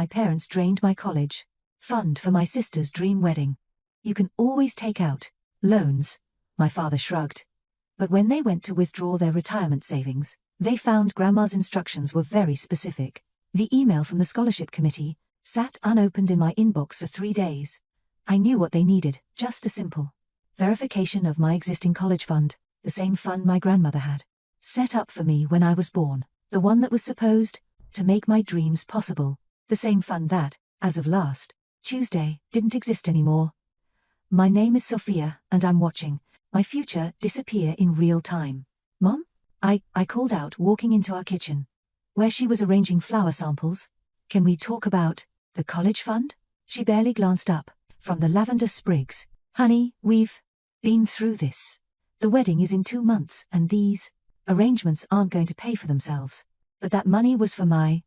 My parents drained my college fund for my sister's dream wedding. You can always take out loans, my father shrugged. But when they went to withdraw their retirement savings, they found Grandma's instructions were very specific. The email from the scholarship committee sat unopened in my inbox for 3 days. I knew what they needed, just a simple verification of my existing college fund, the same fund my grandmother had set up for me when I was born, the one that was supposed to make my dreams possible, the same fund that, as of last Tuesday, didn't exist anymore. My name is Sophia, and I'm watching my future disappear in real time. Mom? I called out, walking into our kitchen, where she was arranging flower samples. Can we talk about the college fund? She barely glanced up from the lavender sprigs. Honey, we've been through this. The wedding is in 2 months, and these arrangements aren't going to pay for themselves. But that money was for my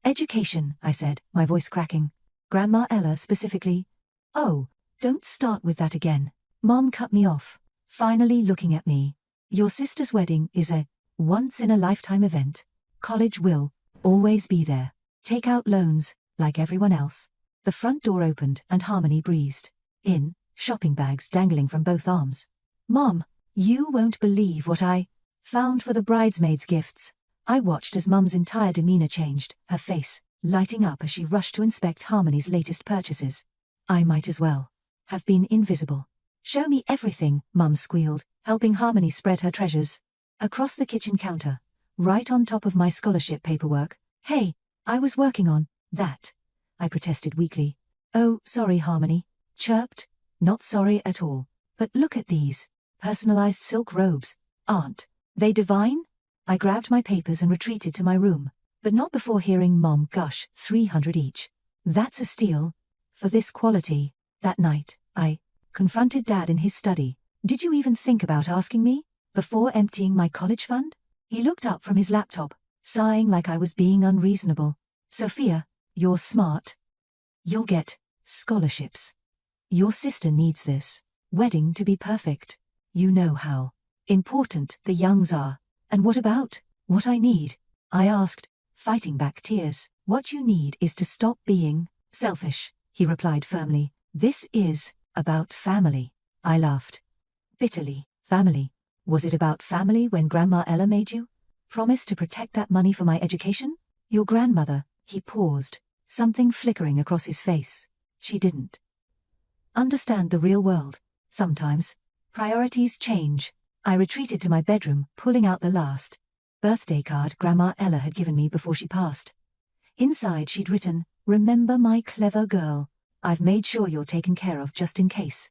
education, I said, my voice cracking. Grandma Ella specifically. Oh, don't start with that again. Mom cut me off, finally looking at me. Your sister's wedding is a once-in-a-lifetime event. College will always be there. Take out loans, like everyone else. The front door opened and Harmony breezed in, shopping bags dangling from both arms. Mom, you won't believe what I found for the bridesmaids' gifts. I watched as Mum's entire demeanor changed, her face lighting up as she rushed to inspect Harmony's latest purchases. I might as well have been invisible. Show me everything, Mum squealed, helping Harmony spread her treasures across the kitchen counter, right on top of my scholarship paperwork. Hey, I was working on that, I protested weakly. Oh, sorry, Harmony chirped. Not sorry at all. But look at these personalized silk robes. Aren't they divine? I grabbed my papers and retreated to my room, but not before hearing Mom gush, 300 each. That's a steal. For this quality. That night, I confronted Dad in his study. Did you even think about asking me before emptying my college fund? He looked up from his laptop, sighing like I was being unreasonable. Sophia, you're smart. You'll get scholarships. Your sister needs this wedding to be perfect. You know how important the Youngs are. And what about what I need? I asked, fighting back tears. What you need is to stop being selfish, he replied firmly. This is about family. I laughed bitterly. Family? Was it about family when Grandma Ella made you promise to protect that money for my education? Your grandmother, he paused, something flickering across his face. She didn't understand the real world. Sometimes priorities change. I retreated to my bedroom, pulling out the last birthday card Grandma Ella had given me before she passed. Inside she'd written, "Remember my clever girl. I've made sure you're taken care of just in case."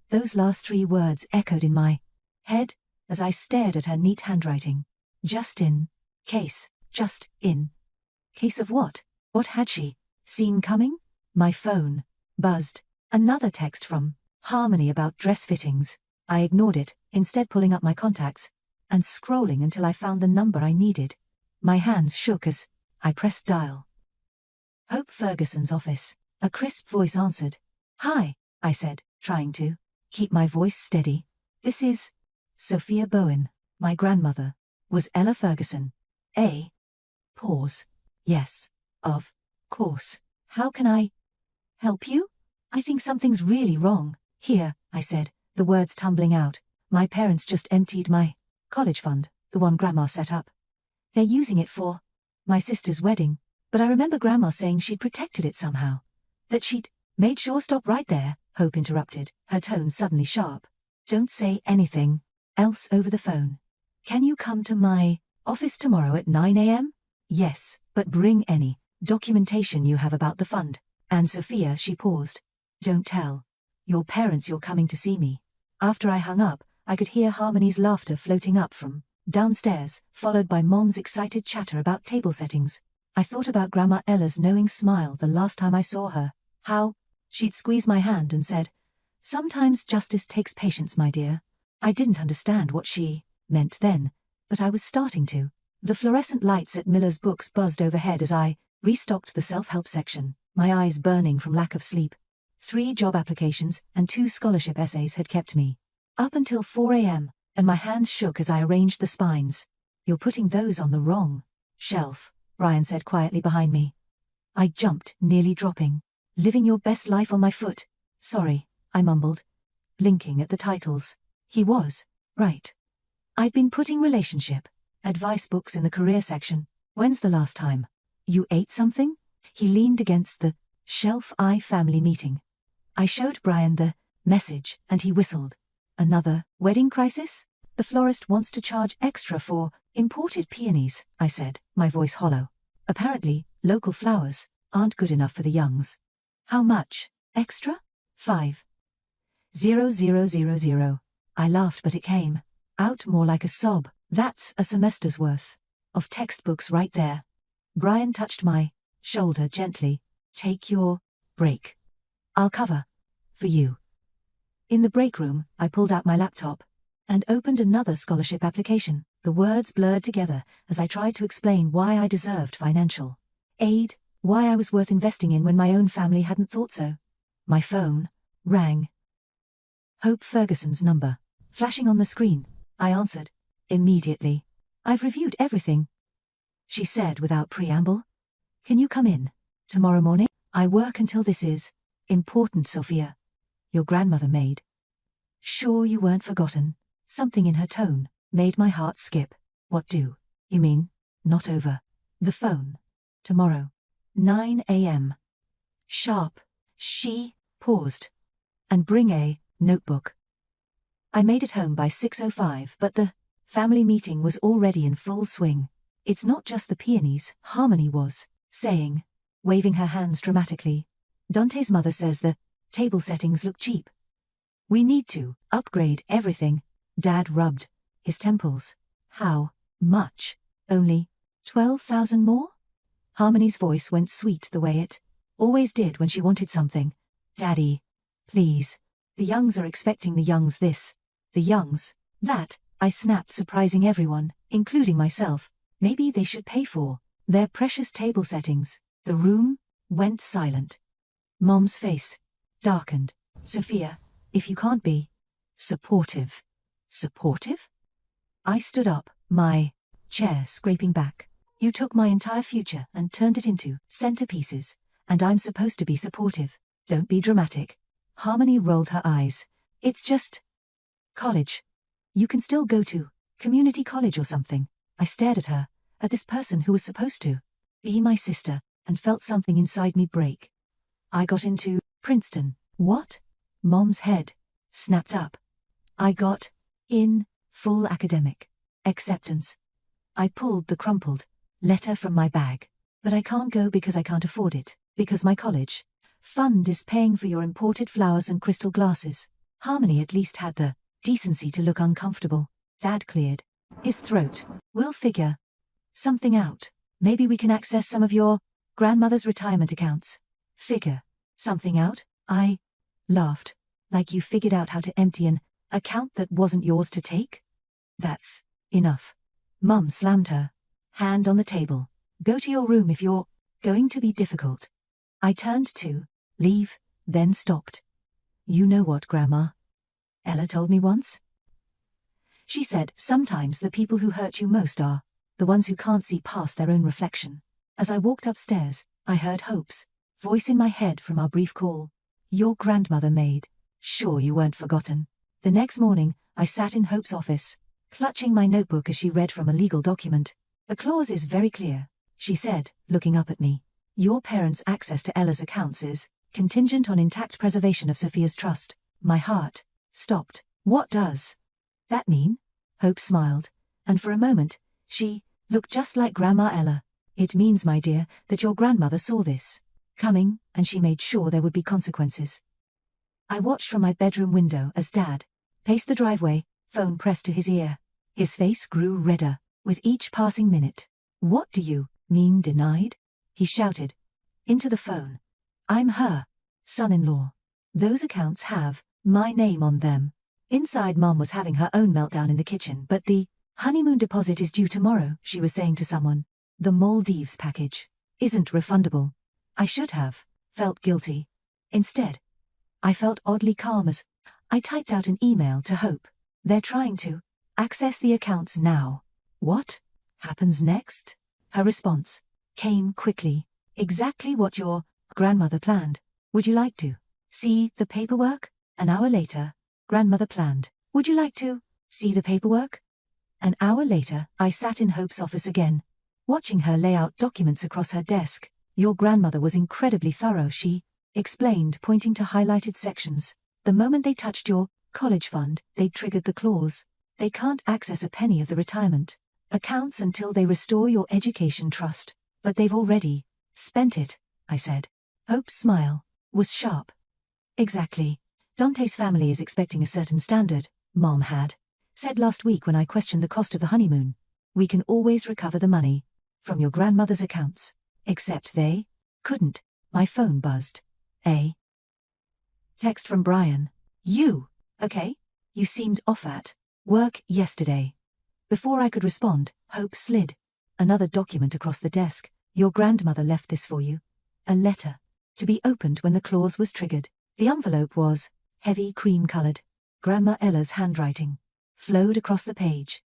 Those last 3 words echoed in my head as I stared at her neat handwriting. Just in case. Just in case of what? What had she seen coming? My phone buzzed. Another text from Harmony about dress fittings. I ignored it, instead pulling up my contacts and scrolling until I found the number I needed. My hands shook as I pressed dial. Hope Ferguson's office. A crisp voice answered. Hi, I said, trying to keep my voice steady. This is Sophia Bowen, my grandmother. Was Ella Ferguson a pause? Yes, of course. How can I help you? I think something's really wrong. Here, I said, the words tumbling out. My parents just emptied my college fund, the one Grandma set up. They're using it for my sister's wedding, but I remember Grandma saying she'd protected it somehow. That she'd made sure. Stop right there, Hope interrupted, her tone suddenly sharp. Don't say anything else over the phone. Can you come to my office tomorrow at 9 a.m? Yes, but bring any documentation you have about the fund. And Sophia, she paused. Don't tell your parents you're coming to see me. After I hung up, I could hear Harmony's laughter floating up from downstairs, followed by Mom's excited chatter about table settings. I thought about Grandma Ella's knowing smile the last time I saw her, how she'd squeeze my hand and said, "Sometimes justice takes patience, my dear." I didn't understand what she meant then, but I was starting to. The fluorescent lights at Miller's Books buzzed overhead as I restocked the self-help section, my eyes burning from lack of sleep. 3 job applications and 2 scholarship essays had kept me up until 4 a.m., and my hands shook as I arranged the spines. You're putting those on the wrong shelf, Ryan said quietly behind me. I jumped, nearly dropping. Living your best life on my foot. Sorry, I mumbled, blinking at the titles. He was right. I'd been putting relationship advice books in the career section. When's the last time you ate something? He leaned against the shelf. Family meeting. I showed Brian the message and he whistled. Another wedding crisis? The florist wants to charge extra for imported peonies, I said, my voice hollow. Apparently, local flowers aren't good enough for the Youngs. How much extra? 5,000. I laughed, but it came out more like a sob. That's a semester's worth of textbooks right there. Brian touched my shoulder gently. Take your break. I'll cover for you. In the break room, I pulled out my laptop and opened another scholarship application. The words blurred together as I tried to explain why I deserved financial aid, why I was worth investing in when my own family hadn't thought so. My phone rang. Hope Ferguson's number flashing on the screen. I answered immediately. I've reviewed everything, she said without preamble. Can you come in tomorrow morning? I work until this is important, Sophia. Your grandmother made sure you weren't forgotten. Something in her tone made my heart skip. What do you mean? Not over the phone. Tomorrow, 9 a.m. sharp. She paused. And bring a notebook. I made it home by 6:05, but the family meeting was already in full swing. It's not just the peonies, Harmony was saying, waving her hands dramatically. Dante's mother says the table settings look cheap. We need to upgrade everything. Dad rubbed his temples. How much? Only 12,000 more? Harmony's voice went sweet the way it always did when she wanted something. Daddy, please. The Youngs are expecting the Youngs this. The Youngs that, I snapped, surprising everyone, including myself. Maybe they should pay for their precious table settings. The room went silent. Mom's face darkened. Sophia, if you can't be supportive. Supportive? I stood up, my chair scraping back. You took my entire future and turned it into centerpieces, and I'm supposed to be supportive. Don't be dramatic. Harmony rolled her eyes. It's just college. You can still go to community college or something. I stared at her, at this person who was supposed to be my sister, and felt something inside me break. I got into Princeton. What? Mom's head snapped up. I got in full academic acceptance. I pulled the crumpled letter from my bag. But I can't go because I can't afford it, because my college fund is paying for your imported flowers and crystal glasses. Harmony at least had the decency to look uncomfortable. Dad cleared his throat. We'll figure something out. Maybe we can access some of your grandmother's retirement accounts. Figure something out? I laughed. Like you figured out how to empty an account that wasn't yours to take? That's enough. Mum slammed her hand on the table. Go to your room if you're going to be difficult. I turned to leave, then stopped. You know what, Grandma Ella told me once? She said, sometimes the people who hurt you most are the ones who can't see past their own reflection. As I walked upstairs, I heard Hope's voice in my head from our brief call. Your grandmother made sure you weren't forgotten. The next morning, I sat in Hope's office, clutching my notebook as she read from a legal document. The clause is very clear, she said, looking up at me. Your parents' access to Ella's accounts is contingent on intact preservation of Sophia's trust. My heart stopped. What does that mean? Hope smiled, and for a moment, she looked just like Grandma Ella. It means, my dear, that your grandmother saw this coming, and she made sure there would be consequences. I watched from my bedroom window as Dad paced the driveway, phone pressed to his ear. His face grew redder with each passing minute. What do you mean denied? He shouted into the phone. I'm her son-in-law. Those accounts have my name on them. Inside, Mom was having her own meltdown in the kitchen. But the honeymoon deposit is due tomorrow, she was saying to someone. The Maldives package isn't refundable. I should have felt guilty. Instead, I felt oddly calm as I typed out an email to Hope. They're trying to access the accounts now. What happens next? Her response came quickly. Exactly what your grandmother planned. Would you like to see the paperwork? An hour later, grandmother planned. Would you like to see the paperwork? An hour later, I sat in Hope's office again, watching her lay out documents across her desk. Your grandmother was incredibly thorough, she explained, pointing to highlighted sections. The moment they touched your college fund, they triggered the clause. They can't access a penny of the retirement accounts until they restore your education trust. But they've already spent it, I said. Hope's smile was sharp. Exactly. Dante's family is expecting a certain standard, Mom had said last week when I questioned the cost of the honeymoon. We can always recover the money from your grandmother's accounts. Except they couldn't. My phone buzzed. A text from Brian. You, okay? You seemed off at work yesterday. Before I could respond, Hope slid another document across the desk. Your grandmother left this for you. A letter. To be opened when the clause was triggered. The envelope was heavy cream-colored. Grandma Ella's handwriting flowed across the page.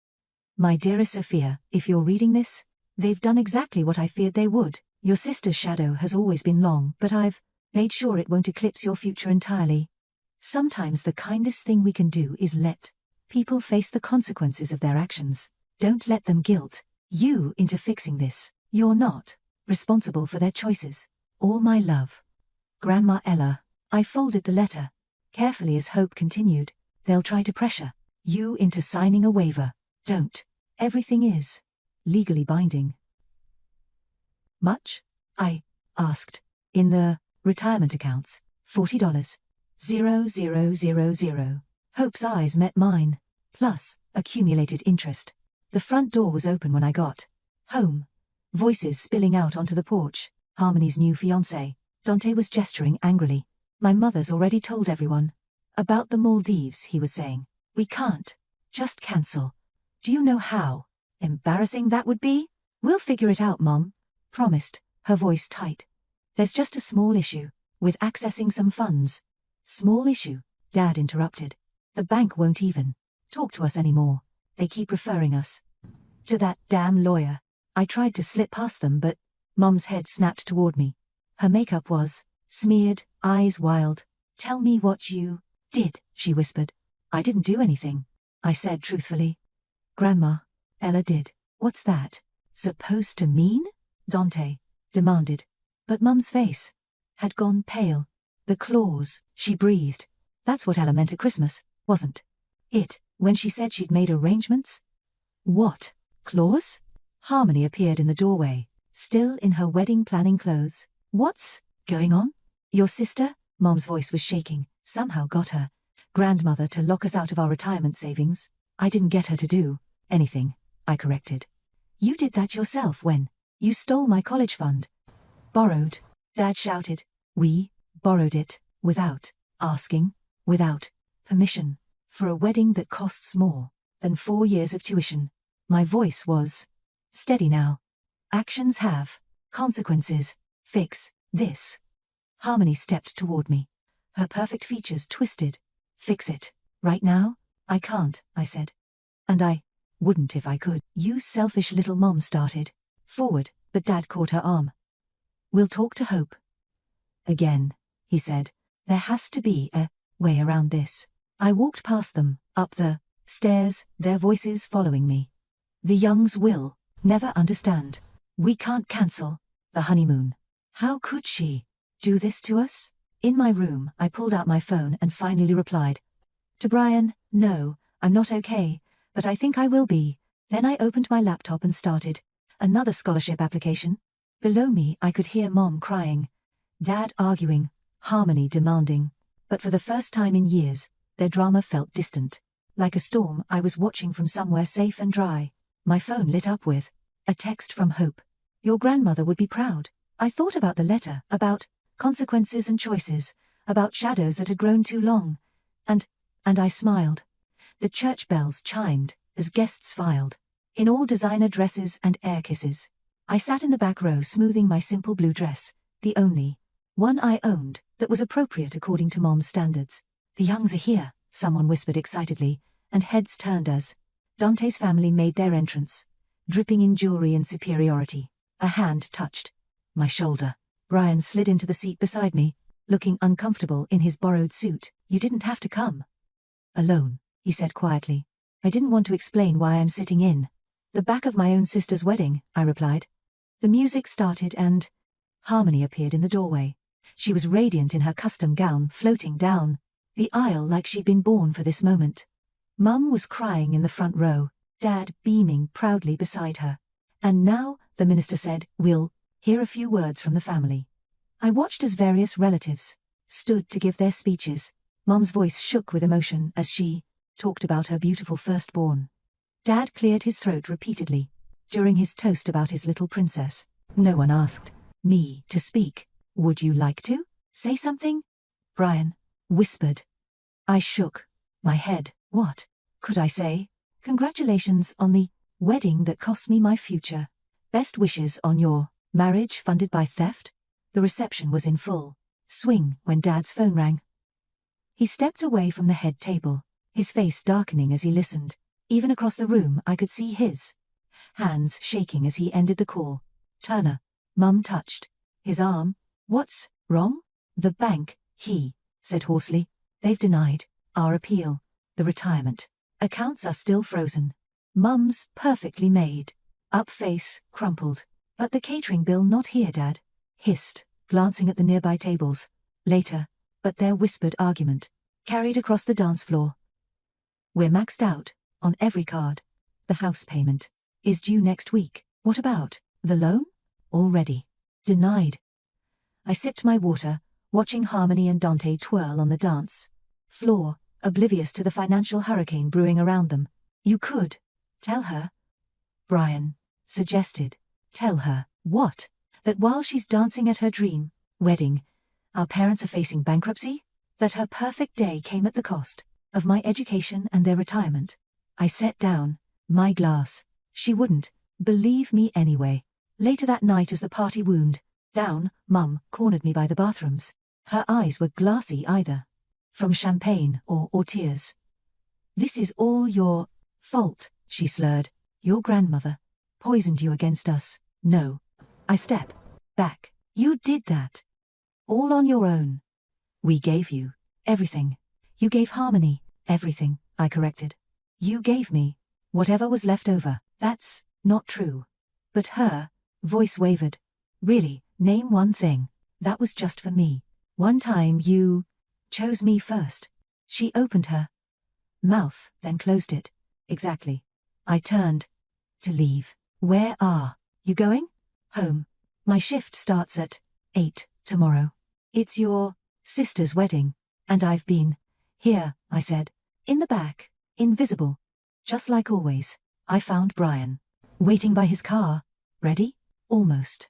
My dearest Sophia, if you're reading this, they've done exactly what I feared they would. Your sister's shadow has always been long, but I've made sure it won't eclipse your future entirely. Sometimes the kindest thing we can do is let people face the consequences of their actions. Don't let them guilt you into fixing this. You're not responsible for their choices. All my love. Grandma Ella. I folded the letter carefully as Hope continued. They'll try to pressure you into signing a waiver. Don't. Everything is legally binding. Much? I asked. In the retirement accounts, $40. 0000. Hope's eyes met mine, plus accumulated interest. The front door was open when I got home. Voices spilling out onto the porch. Harmony's new fiancé. Dante was gesturing angrily. My mother's already told everyone about the Maldives, he was saying. We can't just cancel. Do you know how embarrassing that would be? We'll figure it out, Mom promised, her voice tight. There's just a small issue with accessing some funds. Small issue, Dad interrupted. The bank won't even talk to us anymore. They keep referring us to that damn lawyer. I tried to slip past them, but Mom's head snapped toward me. Her makeup was smeared, eyes wild. Tell me what you did, she whispered. I didn't do anything, I said truthfully. Grandma, Ella did. What's that supposed to mean? Dante demanded. But Mum's face had gone pale. The clause, she breathed. That's what Ella meant at Christmas, wasn't it, when she said she'd made arrangements? What clause? Harmony appeared in the doorway, still in her wedding planning clothes. What's going on? Your sister, Mom's voice was shaking, somehow got her grandmother to lock us out of our retirement savings. I didn't get her to do anything, I corrected. You did that yourself when you stole my college fund. Borrowed, Dad shouted. We borrowed it, without asking, without permission, for a wedding that costs more than 4 years of tuition. My voice was steady now. Actions have consequences. Fix this. Harmony stepped toward me. Her perfect features twisted. Fix it. Right now? I can't, I said. And I wouldn't if I could. You selfish little Mom started forward, but Dad caught her arm. We'll talk to Hope again, he said. There has to be a way around this. I walked past them, up the stairs, their voices following me. The Youngs will never understand. We can't cancel the honeymoon. How could she do this to us? In my room, I pulled out my phone and finally replied to Brian, no, I'm not okay, but I think I will be. Then I opened my laptop and started another scholarship application. Below me, I could hear Mom crying, Dad arguing, Harmony demanding. But for the first time in years, their drama felt distant. Like a storm I was watching from somewhere safe and dry. My phone lit up with a text from Hope. Your grandmother would be proud. I thought about the letter, about consequences and choices, about shadows that had grown too long. And I smiled. The church bells chimed as guests filed, in all designer dresses and air kisses. I sat in the back row smoothing my simple blue dress, the only one I owned that was appropriate according to Mom's standards. The Youngs are here, someone whispered excitedly, and heads turned as Dante's family made their entrance, dripping in jewelry and superiority. A hand touched my shoulder. Brian slid into the seat beside me, looking uncomfortable in his borrowed suit. You didn't have to come. Alone, he said quietly. I didn't want to explain why I'm sitting in the back of my own sister's wedding, I replied. The music started and Harmony appeared in the doorway. She was radiant in her custom gown, floating down the aisle like she'd been born for this moment. Mum was crying in the front row, Dad beaming proudly beside her. And now, the minister said, we'll hear a few words from the family. I watched as various relatives stood to give their speeches. Mum's voice shook with emotion as she talked about her beautiful firstborn. Dad cleared his throat repeatedly during his toast about his little princess. No one asked me to speak. Would you like to say something? Brian whispered. I shook my head. What could I say? Congratulations on the wedding that cost me my future. Best wishes on your marriage funded by theft. The reception was in full swing when Dad's phone rang. He stepped away from the head table, his face darkening as he listened. Even across the room I could see his hands shaking as he ended the call. Turner, Mum touched his arm. What's wrong? The bank, he said hoarsely. They've denied our appeal. The retirement accounts are still frozen. Mum's perfectly made up face crumpled. But the catering bill not here, Dad hissed, glancing at the nearby tables. Later, but their whispered argument carried across the dance floor. We're maxed out on every card. The house payment is due next week. What about the loan? Already denied. I sipped my water, watching Harmony and Dante twirl on the dance floor, oblivious to the financial hurricane brewing around them. You could tell her, Brian suggested. Tell her what? That while she's dancing at her dream wedding, our parents are facing bankruptcy? That her perfect day came at the cost of my education and their retirement? I set down my glass. She wouldn't believe me anyway. Later that night as the party wound down, Mum cornered me by the bathrooms. Her eyes were glassy either from champagne or tears. This is all your fault, she slurred. Your grandmother poisoned you against us. No. I step back. You did that. All on your own. We gave you everything. You gave Harmony everything, I corrected. You gave me whatever was left over. That's not true. But her voice wavered. Really, name one thing that was just for me. One time you chose me first. She opened her mouth, then closed it. Exactly. I turned to leave. Where are you going? Home. My shift starts at 8 tomorrow. It's your sister's wedding, and I've been here, I said. In the back, invisible. Just like always, I found Brian waiting by his car. Ready? Almost.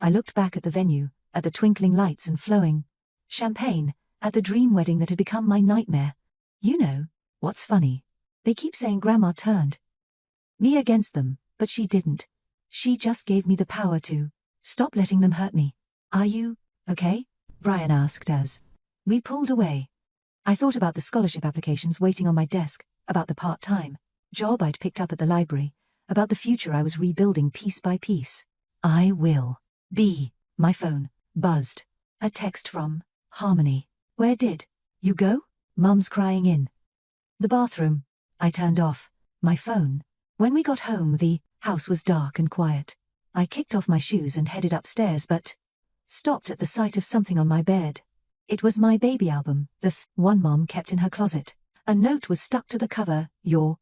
I looked back at the venue, at the twinkling lights and flowing champagne, at the dream wedding that had become my nightmare. You know, what's funny? They keep saying Grandma turned me against them, but she didn't. She just gave me the power to stop letting them hurt me. Are you okay? Brian asked as we pulled away. I thought about the scholarship applications waiting on my desk, about the part-time job I'd picked up at the library, about the future I was rebuilding piece by piece. I will be. My phone buzzed. A text from Harmony. Where did you go? Mum's crying in the bathroom. I turned off my phone. When we got home, the house was dark and quiet. I kicked off my shoes and headed upstairs, but stopped at the sight of something on my bed. It was my baby album, the one Mom kept in her closet. A note was stuck to the cover. Your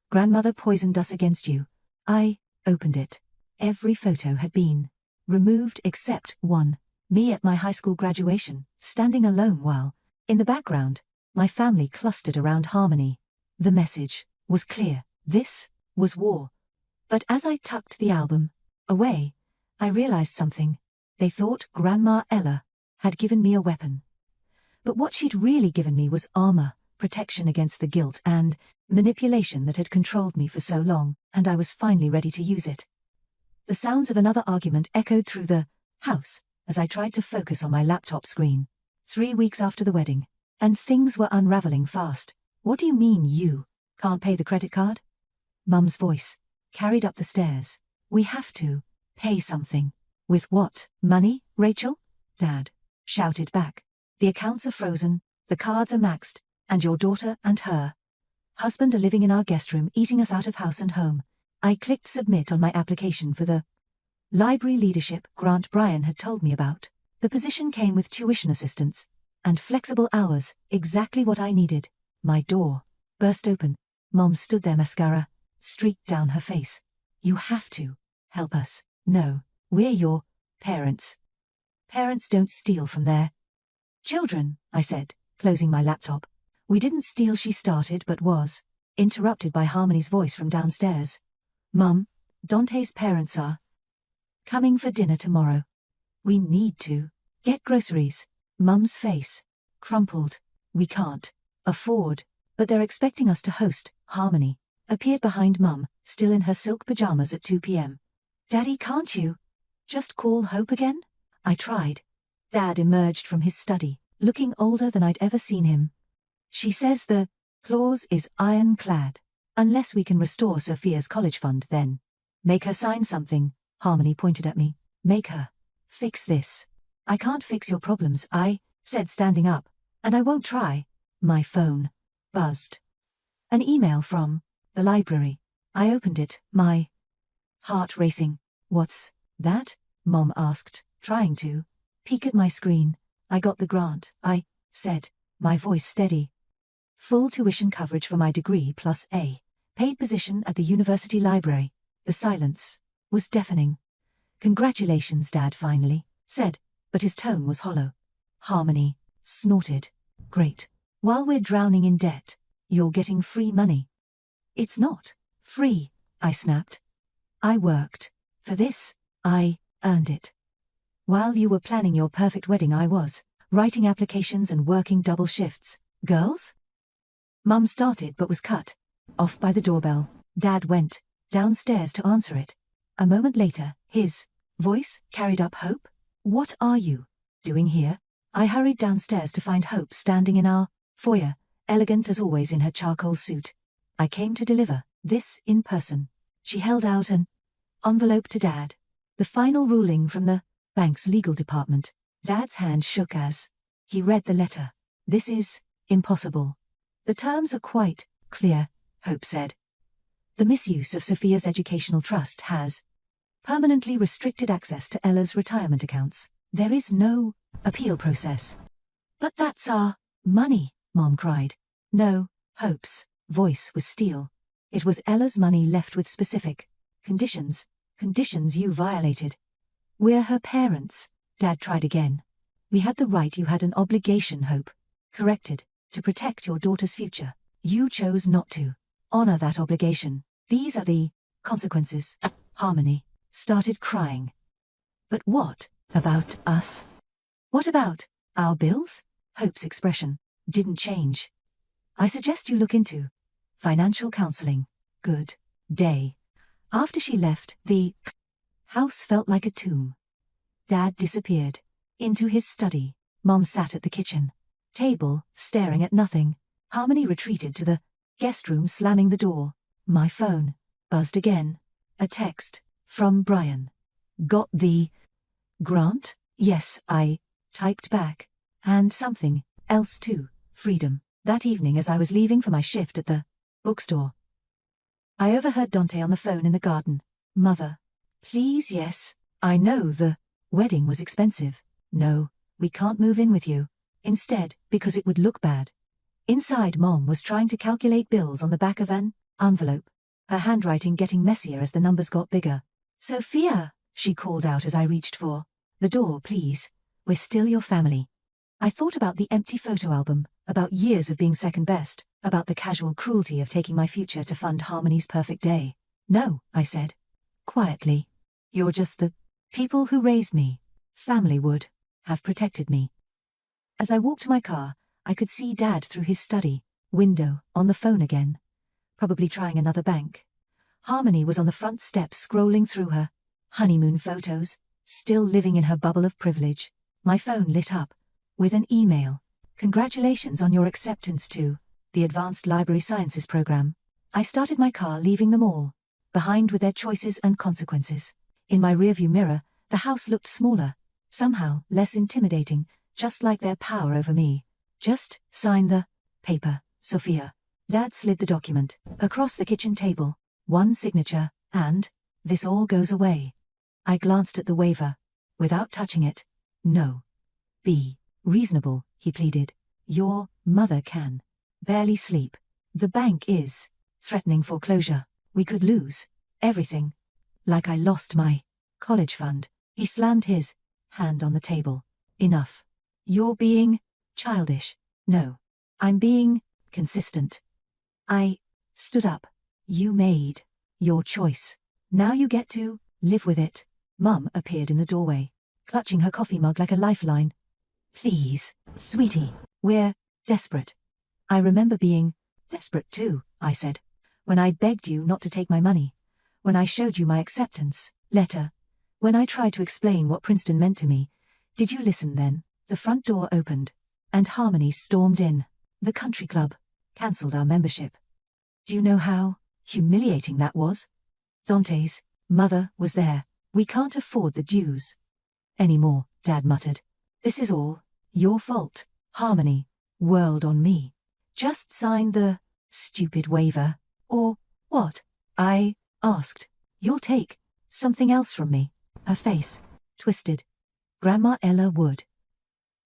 grandmother poisoned us against you. I opened it. Every photo had been removed except one. Me at my high school graduation, standing alone while, in the background, my family clustered around Harmony. The message was clear. This was war. But as I tucked the album away, I realized something. They thought Grandma Ella had given me a weapon. But what she'd really given me was armor, protection against the guilt and manipulation that had controlled me for so long, and I was finally ready to use it. The sounds of another argument echoed through the house as I tried to focus on my laptop screen. 3 weeks after the wedding, and things were unraveling fast. What do you mean you can't pay the credit card? Mum's voice carried up the stairs. We have to pay something. With what money, Rachel? Dad shouted back. The accounts are frozen, the cards are maxed, and your daughter and her husband are living in our guest room eating us out of house and home. I clicked submit on my application for the library leadership grant Brian had told me about. The position came with tuition assistance and flexible hours, exactly what I needed. My door burst open. Mom stood there, mascara streaked down her face. You have to help us. No, we're your parents. Parents don't steal from their children, I said, closing my laptop. We didn't steal, she started, but was interrupted by Harmony's voice from downstairs. Mum, Dante's parents are coming for dinner tomorrow. We need to get groceries. Mum's face crumpled. We can't afford, but they're expecting us to host. Harmony appeared behind Mum, still in her silk pajamas at 2 p.m. Daddy, can't you just call Hope again? I tried. Dad emerged from his study, looking older than I'd ever seen him. She says the clause is ironclad. Unless we can restore Sophia's college fund, then make her sign something. Harmony pointed at me. Make her fix this. I can't fix your problems, I said, standing up, and I won't try. My phone buzzed. An email from the library. I opened it, my heart racing. What's that? Mom asked, trying to peek at my screen. I got the grant, I said, my voice steady. Full tuition coverage for my degree plus a paid position at the university library. The silence was deafening. Congratulations, Dad finally said, but his tone was hollow. Harmony snorted. Great. While we're drowning in debt, you're getting free money. It's not free, I snapped. I worked for this. I earned it. While you were planning your perfect wedding, I was writing applications and working double shifts. Girls? Mum started but was cut off by the doorbell. Dad went downstairs to answer it. A moment later, his voice carried up. Hope? What are you doing here? I hurried downstairs to find Hope standing in our foyer, elegant as always in her charcoal suit. I came to deliver this in person. She held out an envelope to Dad. The final ruling from the bank's legal department. Dad's hand shook as he read the letter. This is impossible. The terms are quite clear, Hope said. The misuse of Sophia's educational trust has permanently restricted access to Ella's retirement accounts. There is no appeal process. But that's our money, Mom cried. No, Hope's voice was steel. It was Ella's money left with specific conditions you violated. We're her parents. Dad tried again. We had the right, you had an obligation, Hope corrected, to protect your daughter's future. You chose not to honor that obligation. These are the consequences. Harmony started crying. But what about us? What about our bills? Hope's expression didn't change. I suggest you look into financial counseling. Good day. After she left, the house felt like a tomb. Dad disappeared into his study. Mom sat at the kitchen table, staring at nothing. Harmony retreated to the guest room, slamming the door. My phone buzzed again. A text from Brian. Got the grant? Yes, I typed back. And something else too. Freedom. That evening, as I was leaving for my shift at the bookstore, I overheard Dante on the phone in the garden. Mother. Please, yes. I know the wedding was expensive. No, we can't move in with you. Instead, because it would look bad. Inside, Mom was trying to calculate bills on the back of an envelope, her handwriting getting messier as the numbers got bigger. Sophia, she called out as I reached for the door. Please, we're still your family. I thought about the empty photo album, about years of being second best, about the casual cruelty of taking my future to fund Harmony's perfect day. No, I said quietly. You're just the people who raised me. Family would have protected me. As I walked to my car, I could see Dad through his study window, on the phone again, probably trying another bank. Harmony was on the front steps scrolling through her honeymoon photos, still living in her bubble of privilege. My phone lit up with an email. Congratulations on your acceptance to the Advanced Library Sciences program. I started my car, leaving them all behind with their choices and consequences. In my rearview mirror, The house looked smaller, somehow less intimidating, just like their power over me. Just sign the paper, Sophia. Dad slid the document across the kitchen table. One signature, and this all goes away. I glanced at the waiver, without touching it. No. Be reasonable, he pleaded. Your mother can barely sleep. The bank is threatening foreclosure. We could lose everything. Like I lost my college fund. He slammed his hand on the table. Enough. You're being childish. No. I'm being consistent. I stood up. You made your choice. Now you get to live with it. Mum appeared in the doorway, clutching her coffee mug like a lifeline. Please, sweetie, we're desperate. I remember being desperate too, I said, when I begged you not to take my money, when I showed you my acceptance letter, when I tried to explain what Princeton meant to me. Did you listen then? The front door opened, and Harmony stormed in. The country club cancelled our membership. Do you know how humiliating that was? Dante's mother was there. We can't afford the dues anymore, Dad muttered. This is all your fault. Harmony whirled on me. Just sign the stupid waiver, or what? I asked. You'll take something else from me. Her face twisted. Grandma Ella would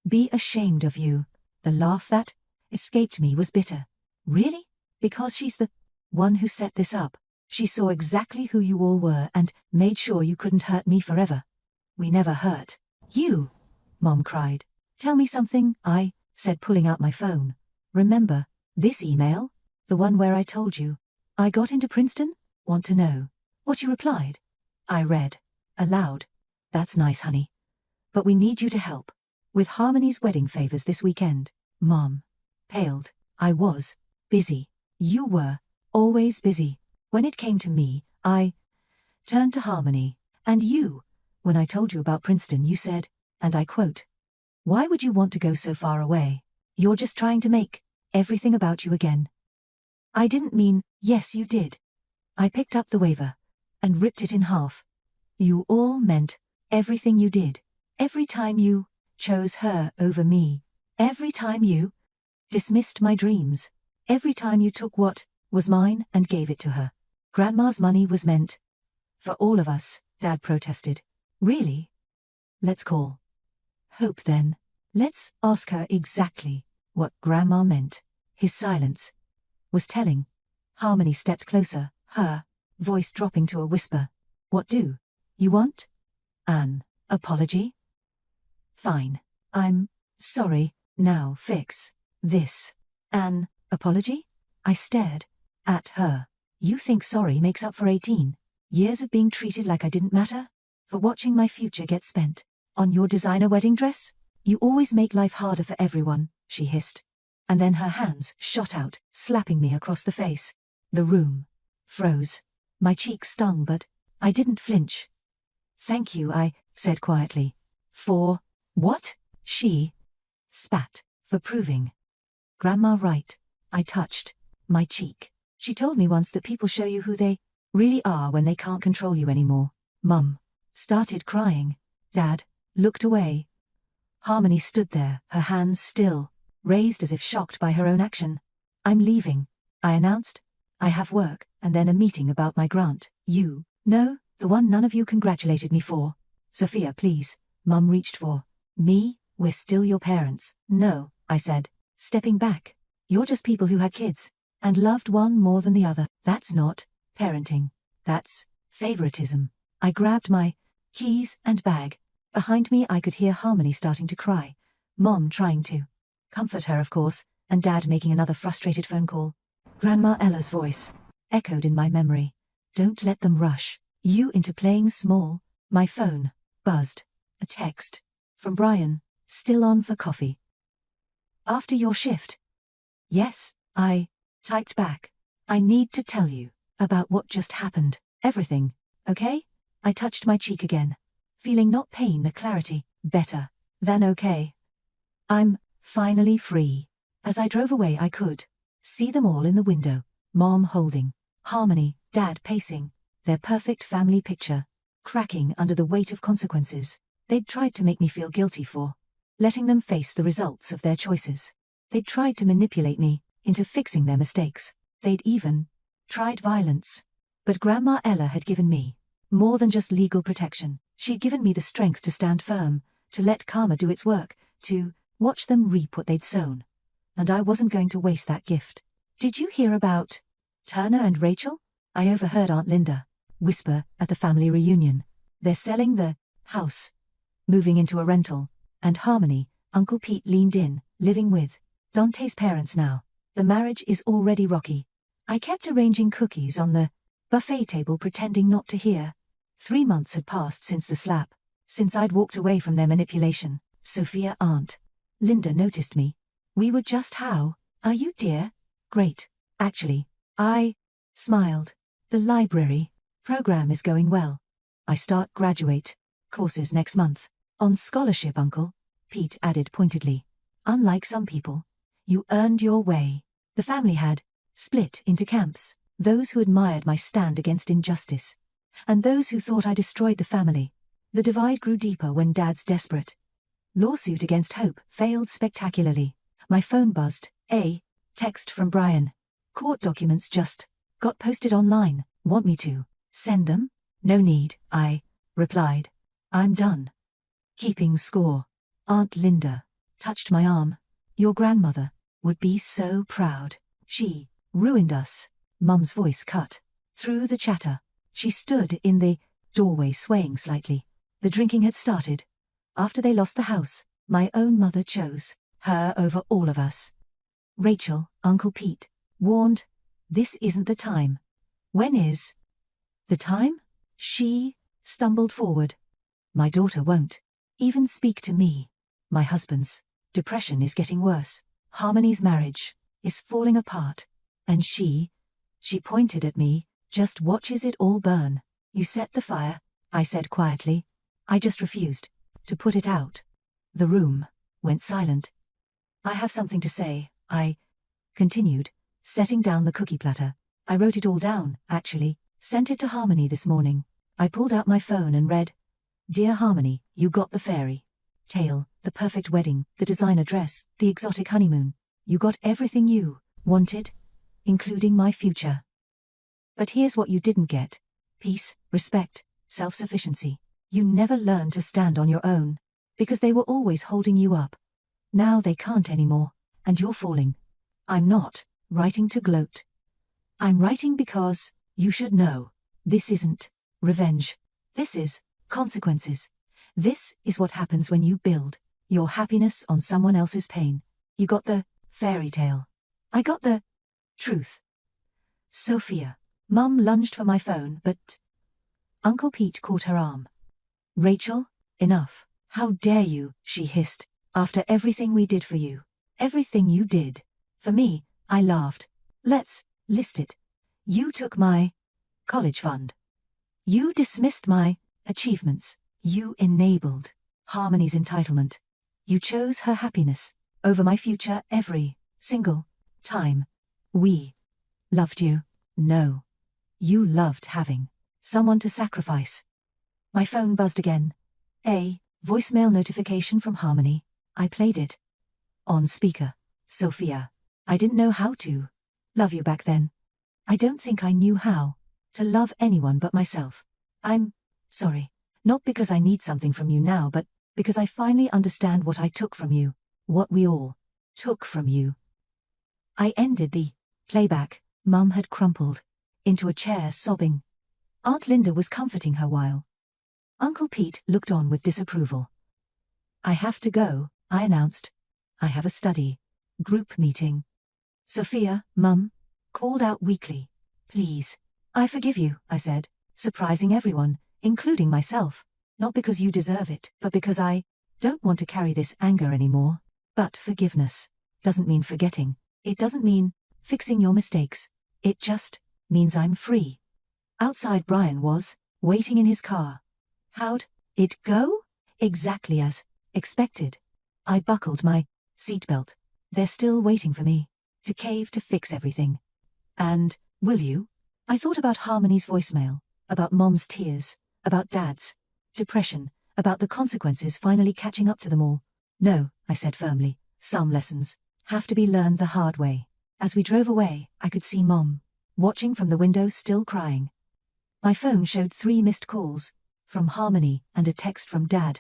be ashamed of you. The laugh that escaped me was bitter. Really? Because she's the one who set this up. She saw exactly who you all were and made sure you couldn't hurt me forever. We never hurt you, Mom cried. Tell me something, I said, pulling out my phone. Remember this email? The one where I told you I got into Princeton? Want to know what you replied? I read aloud. That's nice, honey. But we need you to help with Harmony's wedding favors this weekend. Mom paled. I was busy. You were always busy. When it came to me, I turned to Harmony. And you, when I told you about Princeton, you said, and I quote, "Why would you want to go so far away? You're just trying to make everything about you again." I didn't mean, yes you did. I picked up the waiver and ripped it in half. You all meant everything you did. Every time you chose her over me. Every time you dismissed my dreams. Every time you took what was mine and gave it to her. Grandma's money was meant for all of us, Dad protested. Really? Let's call Hope then. Let's ask her exactly what Grandma meant. His silence was telling. Harmony stepped closer, her voice dropping to a whisper. What do you want? An apology? Fine. I'm sorry. Now fix this. An apology? I stared at her. You think sorry makes up for 18 years of being treated like I didn't matter? For watching my future get spent on your designer wedding dress? You always make life harder for everyone, she hissed. And then her hands shot out, slapping me across the face. The room froze. My cheeks stung, but I didn't flinch. Thank you, I said quietly. For what? She spat. For proving Grandma right. I touched my cheek. She told me once that people show you who they really are when they can't control you anymore. Mum started crying. Dad looked away. Harmony stood there, her hands still raised as if shocked by her own action. I'm leaving, I announced. I have work, and then a meeting about my grant. You know, the one none of you congratulated me for. Sophia, please. Mum reached for me. We're still your parents. No, I said, stepping back. You're just people who had kids and loved one more than the other. That's not parenting. That's favoritism. I grabbed my keys and bag. Behind me I could hear Harmony starting to cry. Mom trying to comfort her, of course, and Dad making another frustrated phone call. Grandma Ella's voice echoed in my memory. Don't let them rush you into playing small. My phone buzzed. A text from Brian. Still on for coffee after your shift? Yes, I typed back. I need to tell you about what just happened. Everything, okay? I touched my cheek again, feeling not pain but clarity. Better than okay. I'm finally free. As I drove away I could see them all in the window. Mom holding Harmony, Dad pacing, their perfect family picture. cracking under the weight of consequences. They'd tried to make me feel guilty for letting them face the results of their choices. They'd tried to manipulate me into fixing their mistakes. They'd even tried violence. But Grandma Ella had given me more than just legal protection. She'd given me the strength to stand firm, to let karma do its work, to watch them reap what they'd sown. And I wasn't going to waste that gift. Did you hear about Turner and Rachel? I overheard Aunt Linda whisper at the family reunion. They're selling the house, moving into a rental, and Harmony, Uncle Pete leaned in, living with Dante's parents now. The marriage is already rocky. I kept arranging cookies on the buffet table, pretending not to hear. 3 months had passed since the slap, since I'd walked away from their manipulation. Sophia, Aunt Linda noticed me. We were just, how are you, dear? Great, actually. I smiled. The library program is going well. I start graduate courses next month. On scholarship, Uncle Pete added pointedly. Unlike some people, you earned your way. The family had split into camps, those who admired my stand against injustice, and those who thought I destroyed the family. The divide grew deeper when Dad's desperate lawsuit against Hope failed spectacularly. My phone buzzed. A text from Brian. Court documents just got posted online. Want me to send them? No need, I replied. I'm done keeping score. Aunt Linda touched my arm. Your grandmother would be so proud. She ruined us. Mum's voice cut through the chatter. She stood in the doorway, swaying slightly. The drinking had started. After they lost the house, my own mother chose her over all of us. Rachel, Uncle Pete warned, this isn't the time. When is the time? She stumbled forward. My daughter won't even speak to me. My husband's depression is getting worse. Harmony's marriage is falling apart. And she pointed at me, just watches it all burn. You set the fire, I said quietly. I just refused to put it out. The room went silent. I have something to say, I continued, setting down the cookie platter. I wrote it all down, actually, sent it to Harmony this morning. I pulled out my phone and read, Dear Harmony, you got the fairy tale, the perfect wedding, the designer dress, the exotic honeymoon. You got everything you wanted, including my future. But here's what you didn't get. Peace, respect, self-sufficiency. You never learned to stand on your own, because they were always holding you up. Now they can't anymore, and you're falling. I'm not writing to gloat. I'm writing because you should know. This isn't revenge. This is consequences. This is what happens when you build your happiness on someone else's pain. You got the fairy tale. I got the truth. Sophia. Mum lunged for my phone, but Uncle Pete caught her arm. Rachel, enough. How dare you, she hissed. After everything we did for you. Everything you did for me, I laughed. Let's list it. You took my college fund. You dismissed my achievements. You enabled Harmony's entitlement. You chose her happiness over my future every single time. We loved you. No. You loved having someone to sacrifice. My phone buzzed again. A voicemail notification from Harmony. I played it. On speaker. Sophia. I didn't know how to love you back then. I don't think I knew how to love anyone but myself. I'm sorry. Not because I need something from you now, but because I finally understand what I took from you. What we all took from you. I ended the playback. Mum had crumpled into a chair, sobbing. Aunt Linda was comforting her while Uncle Pete looked on with disapproval. I have to go, I announced. I have a study group meeting. Sophia, Mum, called out weakly. Please. I forgive you, I said, surprising everyone, including myself. Not because you deserve it, but because I don't want to carry this anger anymore. But forgiveness doesn't mean forgetting. It doesn't mean fixing your mistakes. It just means I'm free. Outside, Brian was waiting in his car. How'd it go? Exactly as expected. I buckled my seatbelt. They're still waiting for me to cave to fix everything. And will you? I thought about Harmony's voicemail, about Mom's tears, About Dad's depression, about the consequences finally catching up to them all. No, I said firmly, some lessons have to be learned the hard way. As we drove away, I could see Mom, watching from the window, still crying. My phone showed 3 missed calls, from Harmony and a text from Dad.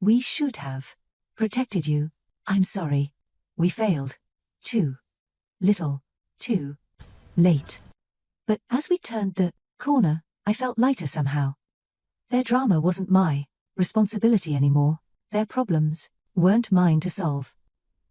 We should have protected you. I'm sorry. We failed. Too little. Too late. But as we turned the corner, I felt lighter somehow. Their drama wasn't my responsibility anymore. Their problems weren't mine to solve.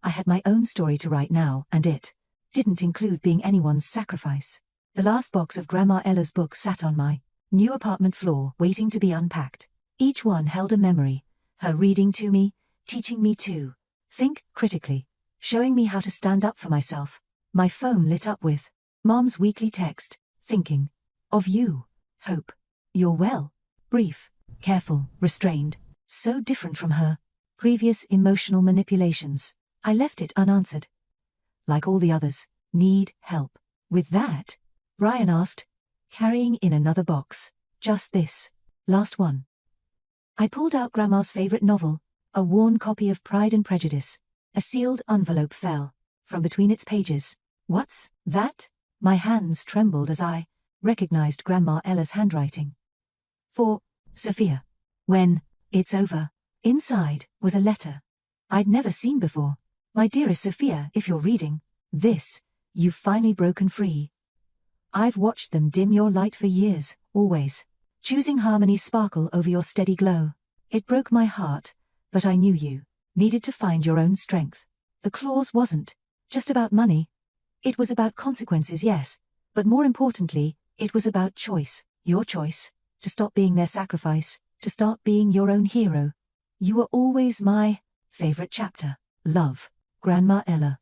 I had my own story to write now, and it didn't include being anyone's sacrifice. The last box of Grandma Ella's books sat on my new apartment floor, waiting to be unpacked. Each one held a memory, her reading to me, teaching me to think critically, showing me how to stand up for myself. My phone lit up with Mom's weekly text, thinking of you. Hope you're well. Brief, careful, restrained, so different from her previous emotional manipulations. I left it unanswered. Like all the others, need help with that? Brian asked, carrying in another box. Just this last one. I pulled out Grandma's favorite novel, a worn copy of Pride and Prejudice. A sealed envelope fell from between its pages. What's that? My hands trembled as I recognized Grandma Ella's handwriting. For Sophia. When it's over. Inside was a letter I'd never seen before. My dearest Sophia, if you're reading this, you've finally broken free. I've watched them dim your light for years, always choosing Harmony's sparkle over your steady glow. It broke my heart, but I knew you needed to find your own strength. The clause wasn't just about money. It was about consequences, yes, but more importantly, it was about choice. Your choice to stop being their sacrifice, to start being your own hero. You were always my favorite chapter. Love, Grandma Ella.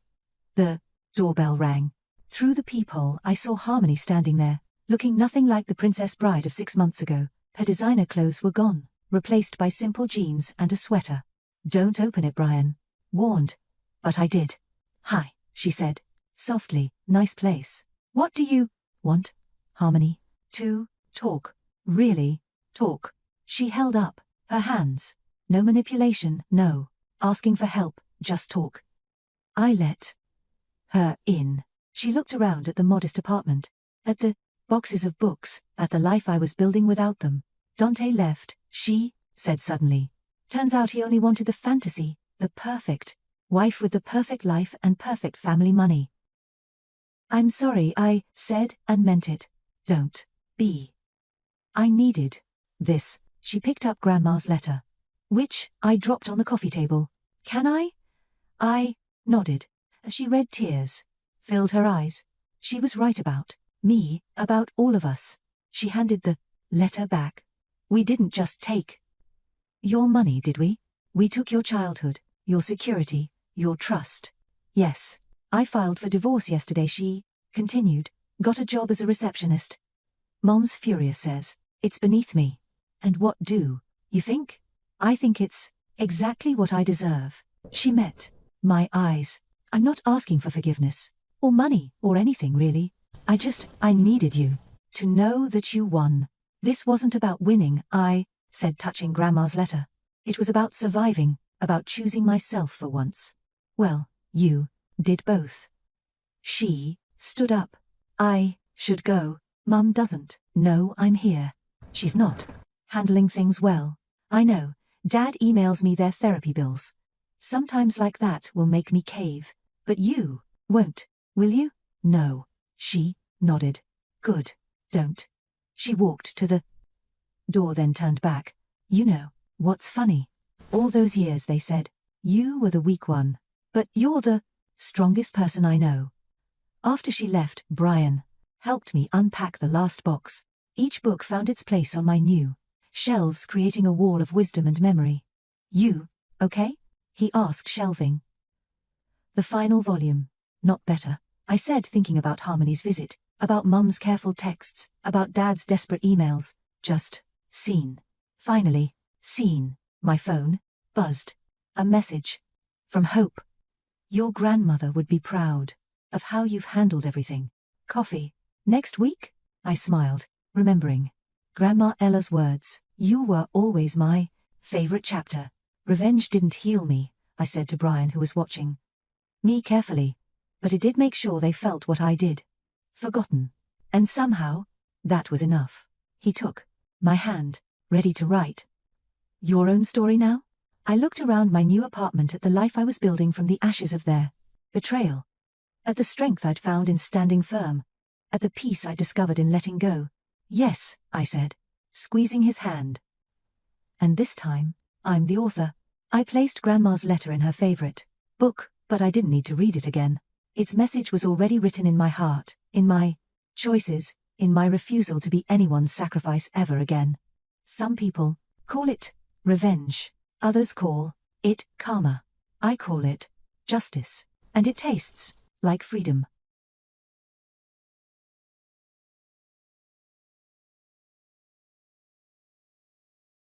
The doorbell rang. Through the peephole I saw Harmony standing there, looking nothing like the princess bride of 6 months ago. Her designer clothes were gone, replaced by simple jeans and a sweater. Don't open it, Brian warned. But I did. Hi, she said, softly. Nice place. What do you want, Harmony? To talk. Really, talk. She held up her hands. No manipulation, no asking for help, just talk. I let her in. She looked around at the modest apartment, at the boxes of books, at the life I was building without them. Dante left, she said suddenly. Turns out he only wanted the fantasy, the perfect wife with the perfect life and perfect family money. I'm sorry, I said and meant it. Don't be. I needed this. She picked up Grandma's letter, which I dropped on the coffee table. Can I? I nodded. As she read, tears filled her eyes. She was right about me, about all of us. She handed the letter back. We didn't just take your money, did we? We took your childhood, your security, your trust. Yes. I filed for divorce yesterday, she continued. Got a job as a receptionist. Mom's furious, says it's beneath me. And what do you think? I think it's exactly what I deserve. She met my eyes. I'm not asking for forgiveness, or money, or anything really. I needed you to know that you won. This wasn't about winning, I said, touching Grandma's letter. It was about surviving, about choosing myself for once. Well, you did both. She stood up. I should go. Mum doesn't know I'm here. She's not handling things well. I know. Dad emails me their therapy bills. Sometimes like that will make me cave. But you won't, will you? No. She nodded. Good. Don't. She walked to the door, then turned back. You know what's funny? All those years they said you were the weak one. But you're the strongest person I know. After she left, Brian helped me unpack the last box. Each book found its place on my new shelves, creating a wall of wisdom and memory. You okay? He asked, shelving the final volume. Not better, I said, thinking about Harmony's visit, about Mum's careful texts, about Dad's desperate emails. Just seen. Finally, seen. My phone buzzed. A message from Hope. Your grandmother would be proud of how you've handled everything. Coffee next week? I smiled, remembering Grandma Ella's words. You were always my favorite chapter. Revenge didn't heal me, I said to Brian, who was watching me carefully, but it did make sure they felt what I did. Forgotten. And somehow, that was enough. He took my hand, ready to write. Your own story now? I looked around my new apartment at the life I was building from the ashes of their betrayal. At the strength I'd found in standing firm. At the peace I discovered in letting go. Yes, I said, squeezing his hand. And this time, I'm the author. I placed Grandma's letter in her favorite book, but I didn't need to read it again. Its message was already written in my heart, in my choices, in my refusal to be anyone's sacrifice ever again. Some people call it revenge. Others call it karma. I call it justice. And it tastes like freedom.